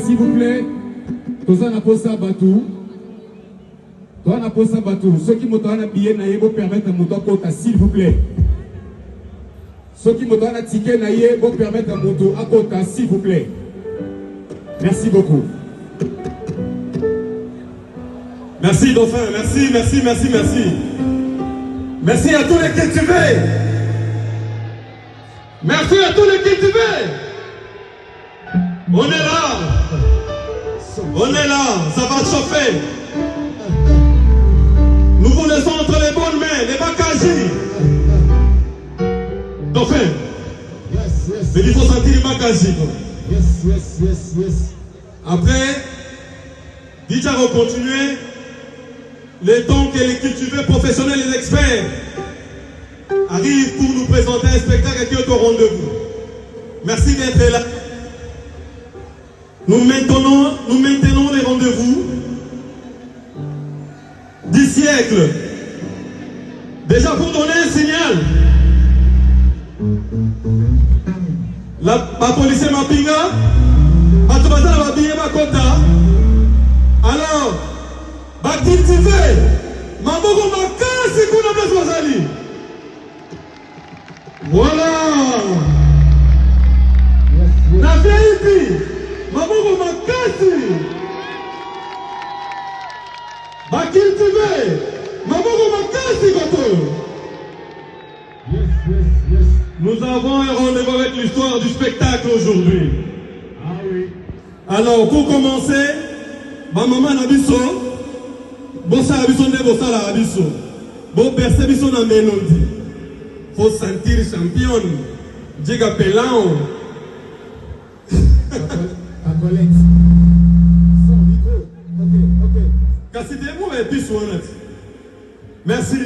S'il vous plaît, Tozana Posa Batou, Toi, na posa bateau. Ceux qui m'ont un billet, vous permettre à mon côté, s'il vous plaît. Ceux qui m'ont un ticket, vous permettre à mon côté, s'il vous plaît. Merci beaucoup. Merci, Dauphin. Merci, merci, merci, merci. Merci à tous les cultivés. Merci à tous les cultivés. On est là. On est là. Ça va chauffer. Nous vous laissons entre les bonnes mains, les Bakaji. Dauphin. Yes, yes. Mais il faut sentir les Bakaji. Yes, yes, yes, yes. Après, Didier va continuer. Les temps que les cultivés professionnels et les experts arrivent pour nous présenter un spectacle qui est au rendez-vous. Merci d'être là. Nous maintenons les rendez-vous du siècle. Déjà pour donner un signal, la police Mapinga, alors, cultiver, Maboko Makasi Kuna Blazwazali. Voilà. La VIP, Maboko Makasi. Cultiver, Maboko Makasi Koto. Yes, yes, yes. Nous avons un rendez-vous avec l'histoire du spectacle aujourd'hui. Ah oui. Alors, pour commencer, ma maman Nabiso, Bossa Abiso ne Bossa la Abiso, Bo Berse Biso na mélodie. Faut sentir champion, Diga Pelao. Colette. Son micro. Ok. Kassidez-vous et puis soignez. Merci.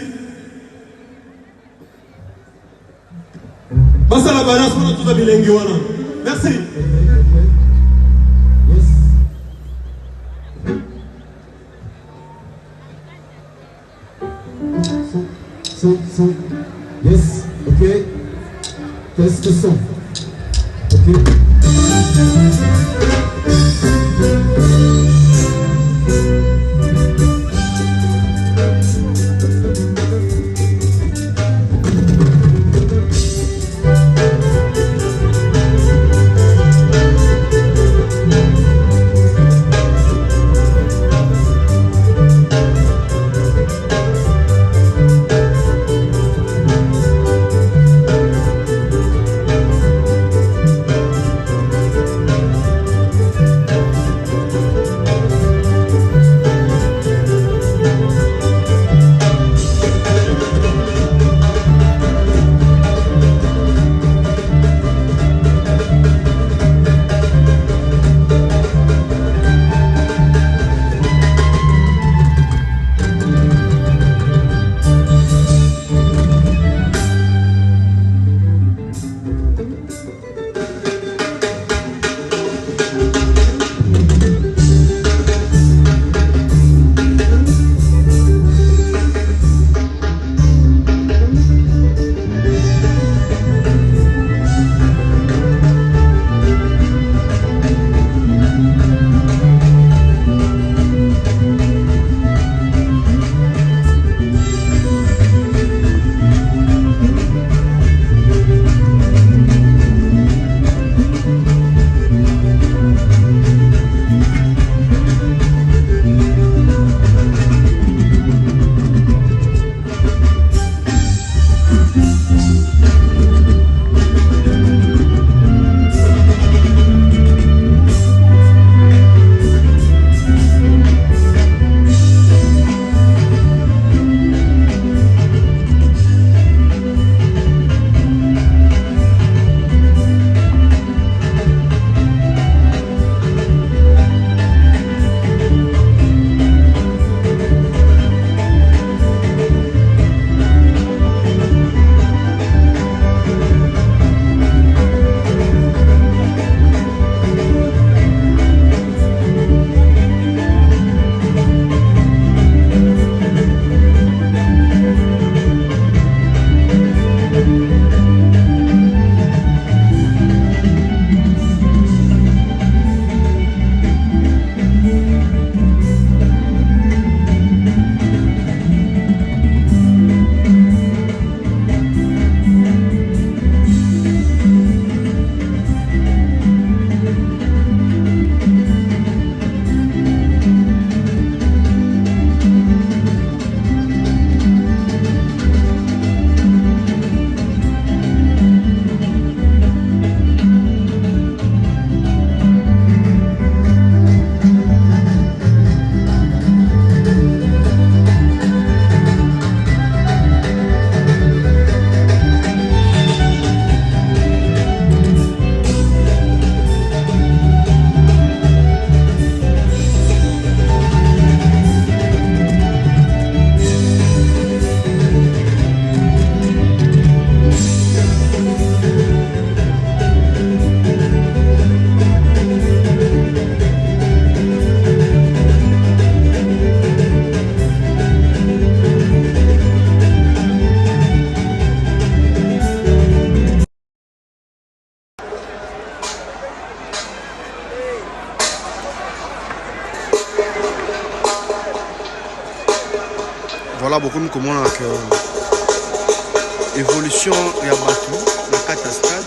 Bossa la balance pour tout bilingue. Merci. Son. Yes, ok. Test son. Ok. Voilà, beaucoup de comment évolution il y a battu la 4 stade.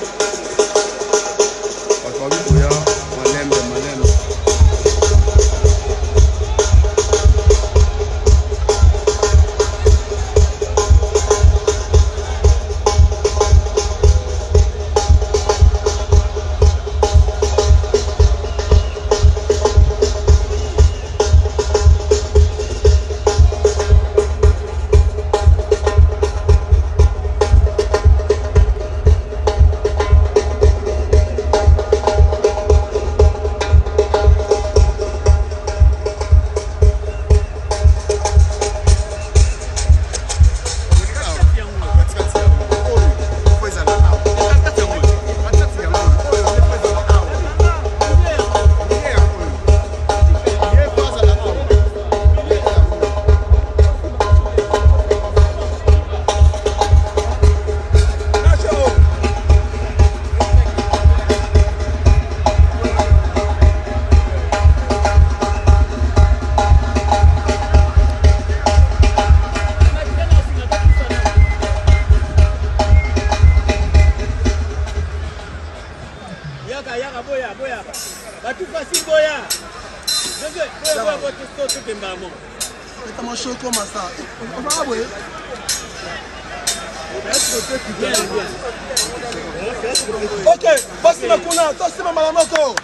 Ok, basi makuna, tosima malamoko.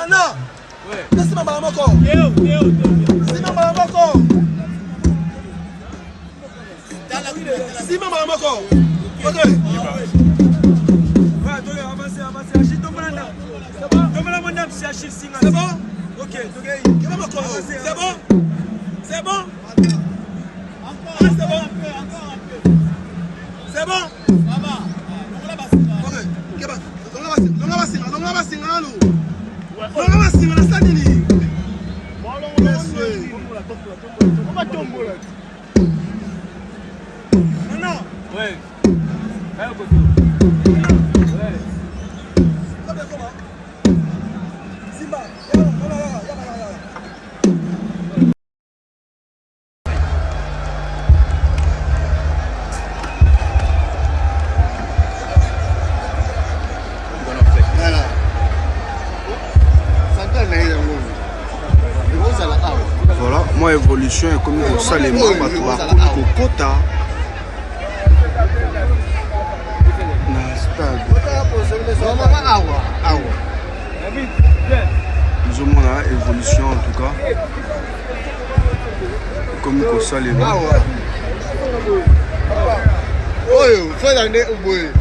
Ana. Tosima malamoko. Sima malamoko. Sima malamoko. Ok. Ouais, donc avancez, Achille Tombolana. Tombolana, c'est Achille Singa. C'est bon? Ok, c'est bon? C'est bon? C'est bon? C'est bon? Ça va. Voilà, moi évolution est comme ça les membres comme Kokota na stade. Nous avons la évolution en tout cas comme ça les membres. Oh, faut aller au bout.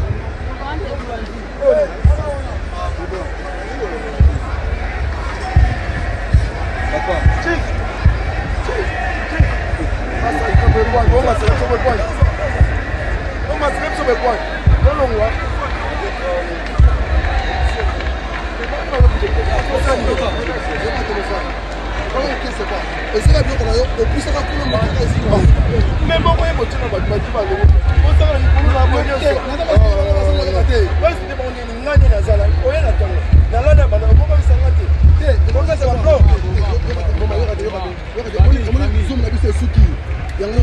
Yango